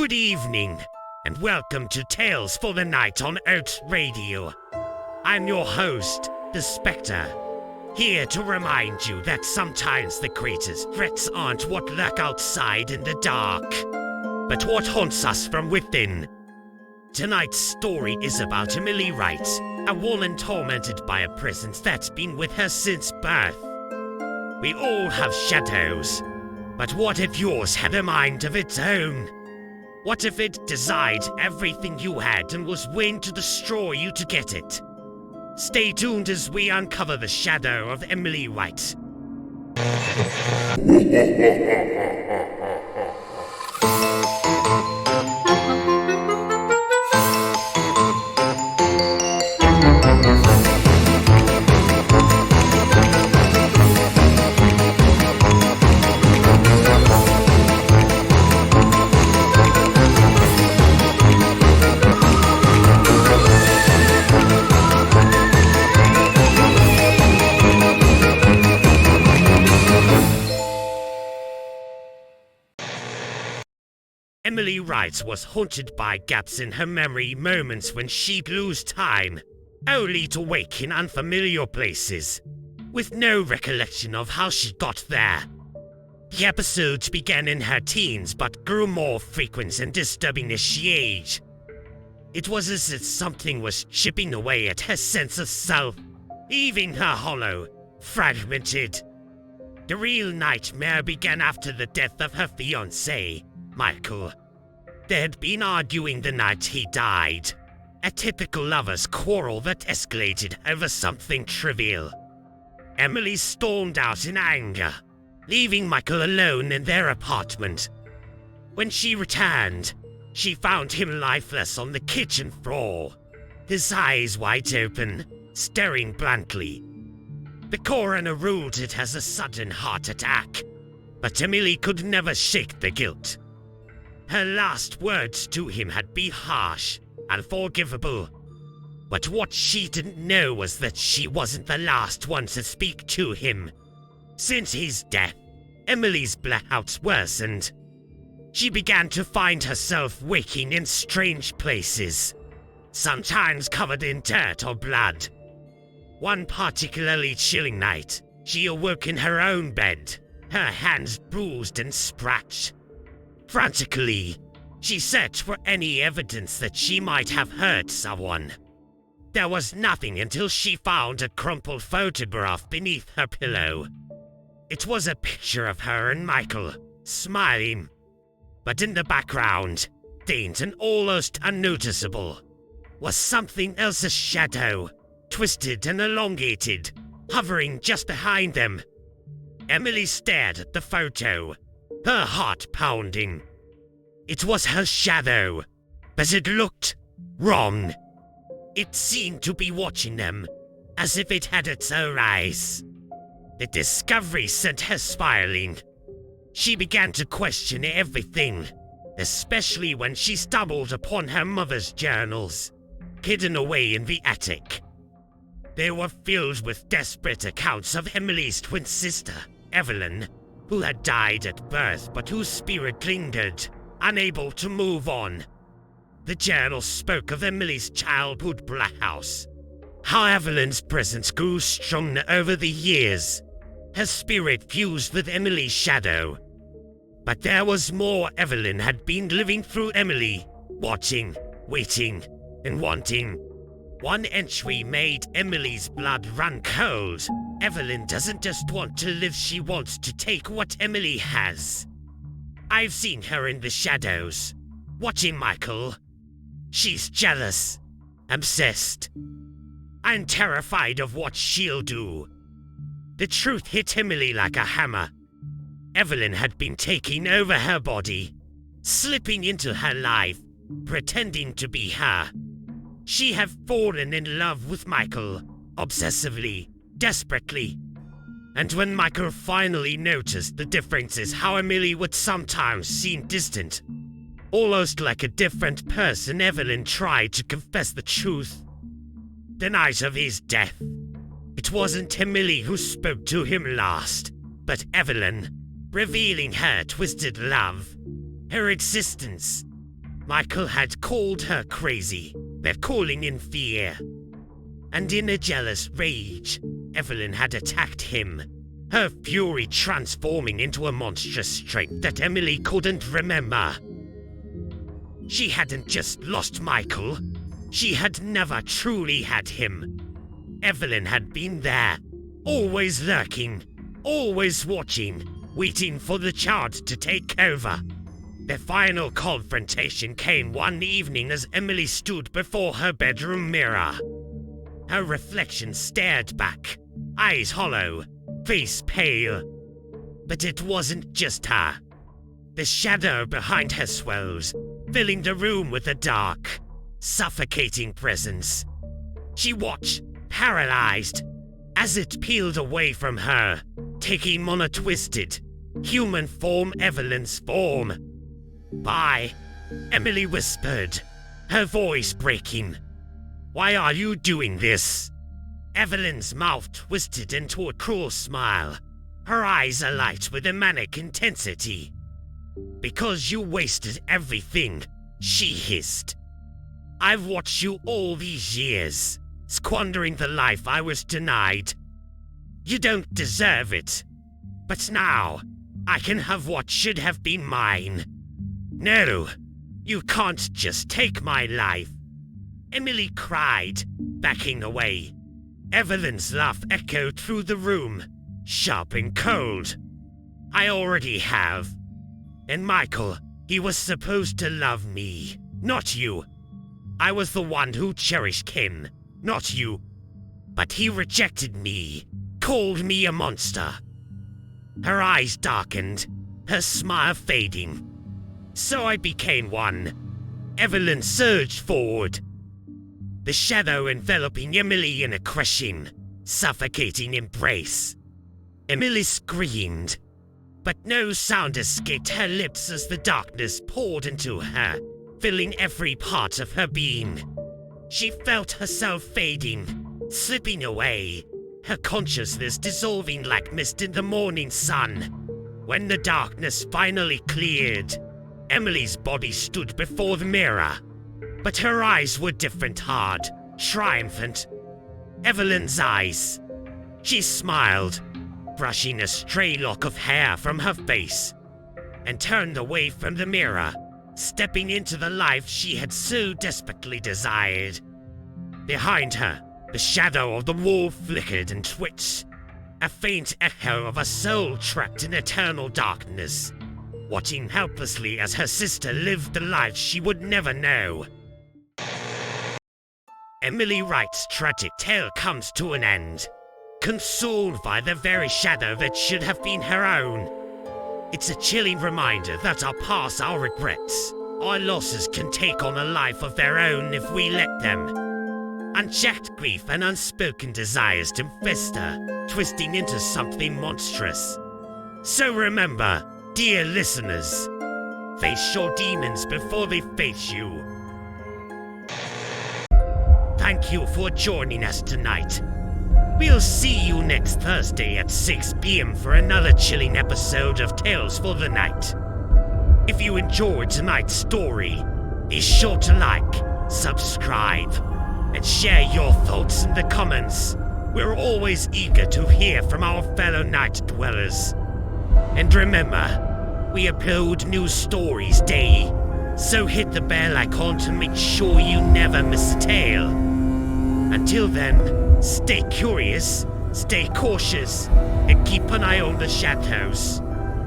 Good evening, and welcome to Tales for the Night on Oat Radio. I'm your host, the Spectre, here to remind you that sometimes the greatest threats aren't what lurk outside in the dark, but what haunts us from within. Tonight's story is about Emily Wright, a woman tormented by a presence that's been with her since birth. We all have shadows, but what if yours had a mind of its own? What if it desired everything you had and was willing to destroy you to get it? Stay tuned as we uncover the shadow of Emily Wright. Emily Wright was haunted by gaps in her memory, moments when she'd lose time, only to wake in unfamiliar places, with no recollection of how she got there. The episodes began in her teens but grew more frequent and disturbing as she aged. It was as if something was chipping away at her sense of self, leaving her hollow, fragmented. The real nightmare began after the death of her fiancé, Michael. They had been arguing the night he died. A typical lover's quarrel that escalated over something trivial. Emily stormed out in anger, leaving Michael alone in their apartment. When she returned, she found him lifeless on the kitchen floor, his eyes wide open, staring blankly. The coroner ruled it as a sudden heart attack, but Emily could never shake the guilt. Her last words to him had been harsh, unforgivable. But what she didn't know was that she wasn't the last one to speak to him. Since his death, Emily's blackouts worsened. She began to find herself waking in strange places, sometimes covered in dirt or blood. One particularly chilling night, she awoke in her own bed, her hands bruised and scratched. Frantically, she searched for any evidence that she might have hurt someone. There was nothing until she found a crumpled photograph beneath her pillow. It was a picture of her and Michael, smiling. But in the background, faint and almost unnoticeable, was something else's shadow, twisted and elongated, hovering just behind them. Emily stared at the photo, her heart pounding. It was her shadow, but it looked wrong. It seemed to be watching them, as if it had its own eyes. The discovery sent her spiraling. She began to question everything, especially when she stumbled upon her mother's journals, hidden away in the attic. They were filled with desperate accounts of Emily's twin sister, Evelyn, who had died at birth but whose spirit lingered, unable to move on. The journal spoke of Emily's childhood blackhouse, how Evelyn's presence grew stronger over the years, her spirit fused with Emily's shadow. But there was more. Evelyn had been living through Emily, watching, waiting, and wanting. One entry made Emily's blood run cold. Evelyn doesn't just want to live, she wants to take what Emily has. I've seen her in the shadows, watching Michael. She's jealous, obsessed. I'm terrified of what she'll do. The truth hit Emily like a hammer. Evelyn had been taking over her body, slipping into her life, pretending to be her. She had fallen in love with Michael, obsessively, desperately. And when Michael finally noticed the differences, how Emily would sometimes seem distant, almost like a different person, Evelyn tried to confess the truth. The night of his death, it wasn't Emily who spoke to him last, but Evelyn, revealing her twisted love, her existence, Michael had called her crazy, but calling in fear. And in a jealous rage, Evelyn had attacked him, her fury transforming into a monstrous strength that Emily couldn't remember. She hadn't just lost Michael, she had never truly had him. Evelyn had been there, always lurking, always watching, waiting for the child to take over. The final confrontation came one evening as Emily stood before her bedroom mirror. Her reflection stared back, eyes hollow, face pale. But it wasn't just her. The shadow behind her swells, filling the room with a dark, suffocating presence. She watched, paralyzed, as it peeled away from her, taking on a twisted, human form, Evelyn's form. "Bye," Emily whispered, her voice breaking. "Why are you doing this?" Evelyn's mouth twisted into a cruel smile, her eyes alight with a manic intensity. "Because you wasted everything," she hissed. "I've watched you all these years, squandering the life I was denied. You don't deserve it. But now, I can have what should have been mine. No, you can't just take my life." Emily cried, backing away. Evelyn's laugh echoed through the room, sharp and cold. "I already have. And Michael, he was supposed to love me, not you. I was the one who cherished him, not you. But he rejected me, called me a monster." Her eyes darkened, her smile fading. "So I became one." Evelyn surged forward, the shadow enveloping Emily in a crushing, suffocating embrace. Emily screamed, but no sound escaped her lips as the darkness poured into her, filling every part of her being. She felt herself fading, slipping away, her consciousness dissolving like mist in the morning sun. When the darkness finally cleared, Emily's body stood before the mirror, but her eyes were different, hard, triumphant. Evelyn's eyes. She smiled, brushing a stray lock of hair from her face, and turned away from the mirror, stepping into the life she had so desperately desired. Behind her, the shadow of the wall flickered and twitched, a faint echo of a soul trapped in eternal darkness, watching helplessly as her sister lived the life she would never know. Emily Wright's tragic tale comes to an end, consumed by the very shadow that should have been her own. It's a chilling reminder that our past, our regrets, our losses can take on a life of their own if we let them. Unchecked grief and unspoken desires to fester, twisting into something monstrous. So remember, dear listeners, face your demons before they face you. Thank you for joining us tonight. We'll see you next Thursday at 6 p.m. for another chilling episode of Tales for the Night. If you enjoyed tonight's story, be sure to like, subscribe, and share your thoughts in the comments. We're always eager to hear from our fellow night dwellers. And remember, we upload new stories daily, so hit the bell icon to make sure you never miss a tale. Until then, stay curious, stay cautious, and keep an eye on the shadows.